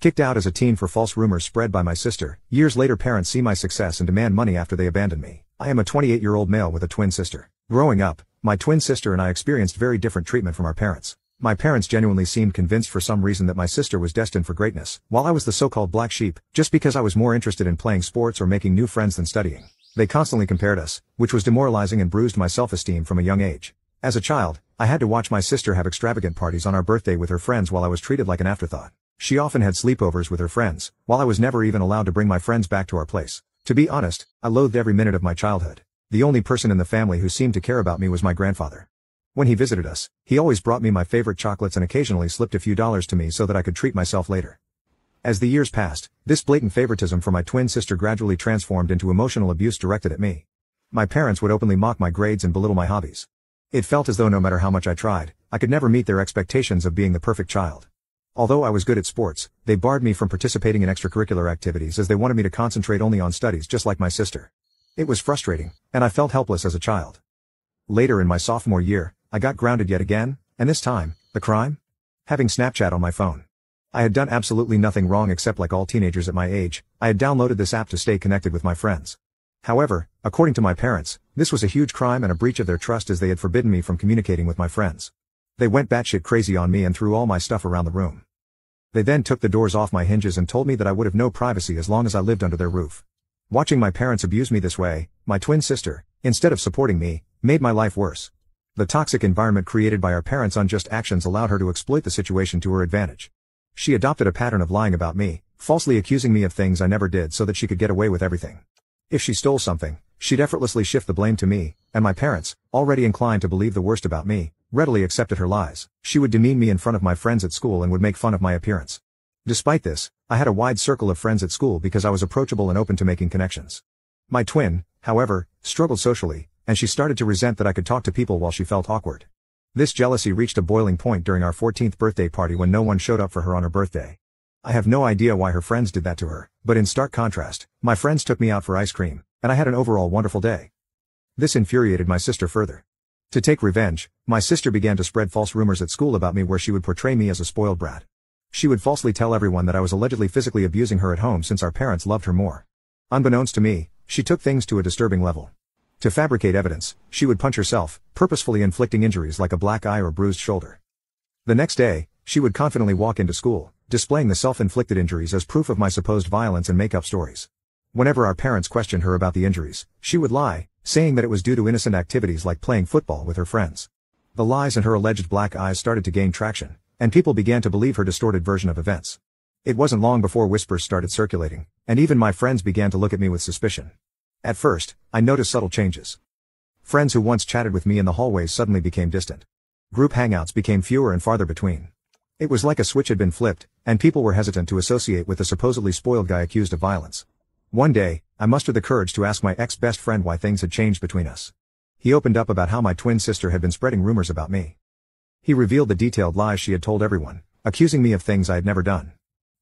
Kicked out as a teen for false rumors spread by my sister, years later parents see my success and demand money after they abandon me. I am a 28-year-old male with a twin sister. Growing up, my twin sister and I experienced very different treatment from our parents. My parents genuinely seemed convinced for some reason that my sister was destined for greatness, while I was the so-called black sheep, just because I was more interested in playing sports or making new friends than studying. They constantly compared us, which was demoralizing and bruised my self-esteem from a young age. As a child, I had to watch my sister have extravagant parties on our birthday with her friends while I was treated like an afterthought. She often had sleepovers with her friends, while I was never even allowed to bring my friends back to our place. To be honest, I loathed every minute of my childhood. The only person in the family who seemed to care about me was my grandfather. When he visited us, he always brought me my favorite chocolates and occasionally slipped a few dollars to me so that I could treat myself later. As the years passed, this blatant favoritism for my twin sister gradually transformed into emotional abuse directed at me. My parents would openly mock my grades and belittle my hobbies. It felt as though no matter how much I tried, I could never meet their expectations of being the perfect child. Although I was good at sports, they barred me from participating in extracurricular activities as they wanted me to concentrate only on studies just like my sister. It was frustrating, and I felt helpless as a child. Later in my sophomore year, I got grounded yet again, and this time, the crime? Having Snapchat on my phone. I had done absolutely nothing wrong except like all teenagers at my age, I had downloaded this app to stay connected with my friends. However, according to my parents, this was a huge crime and a breach of their trust as they had forbidden me from communicating with my friends. They went batshit crazy on me and threw all my stuff around the room. They then took the doors off my hinges and told me that I would have no privacy as long as I lived under their roof. Watching my parents abuse me this way, my twin sister, instead of supporting me, made my life worse. The toxic environment created by our parents' unjust actions allowed her to exploit the situation to her advantage. She adopted a pattern of lying about me, falsely accusing me of things I never did so that she could get away with everything. If she stole something, she'd effortlessly shift the blame to me, and my parents, already inclined to believe the worst about me, readily accepted her lies. She would demean me in front of my friends at school and would make fun of my appearance. Despite this, I had a wide circle of friends at school because I was approachable and open to making connections. My twin, however, struggled socially, and she started to resent that I could talk to people while she felt awkward. This jealousy reached a boiling point during our 14th birthday party when no one showed up for her on her birthday. I have no idea why her friends did that to her, but in stark contrast, my friends took me out for ice cream, and I had an overall wonderful day. This infuriated my sister further. To take revenge, my sister began to spread false rumors at school about me where she would portray me as a spoiled brat. She would falsely tell everyone that I was allegedly physically abusing her at home since our parents loved her more. Unbeknownst to me, she took things to a disturbing level. To fabricate evidence, she would punch herself, purposefully inflicting injuries like a black eye or bruised shoulder. The next day, she would confidently walk into school, displaying the self-inflicted injuries as proof of my supposed violence and make up stories. Whenever our parents questioned her about the injuries, she would lie, saying that it was due to innocent activities like playing football with her friends. The lies and her alleged black eyes started to gain traction, and people began to believe her distorted version of events. It wasn't long before whispers started circulating, and even my friends began to look at me with suspicion. At first, I noticed subtle changes. Friends who once chatted with me in the hallways suddenly became distant. Group hangouts became fewer and farther between. It was like a switch had been flipped, and people were hesitant to associate with the supposedly spoiled guy accused of violence. One day, I mustered the courage to ask my ex-best friend why things had changed between us. He opened up about how my twin sister had been spreading rumors about me. He revealed the detailed lies she had told everyone, accusing me of things I had never done.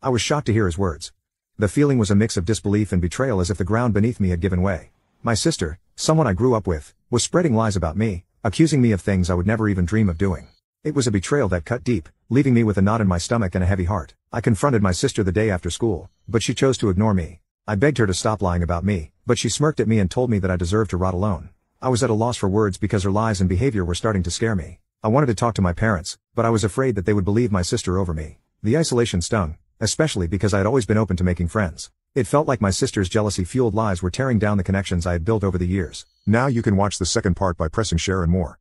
I was shocked to hear his words. The feeling was a mix of disbelief and betrayal as if the ground beneath me had given way. My sister, someone I grew up with, was spreading lies about me, accusing me of things I would never even dream of doing. It was a betrayal that cut deep, leaving me with a knot in my stomach and a heavy heart. I confronted my sister the day after school, but she chose to ignore me. I begged her to stop lying about me, but she smirked at me and told me that I deserved to rot alone. I was at a loss for words because her lies and behavior were starting to scare me. I wanted to talk to my parents, but I was afraid that they would believe my sister over me. The isolation stung, especially because I had always been open to making friends. It felt like my sister's jealousy-fueled lies were tearing down the connections I had built over the years. Now you can watch the second part by pressing share and more.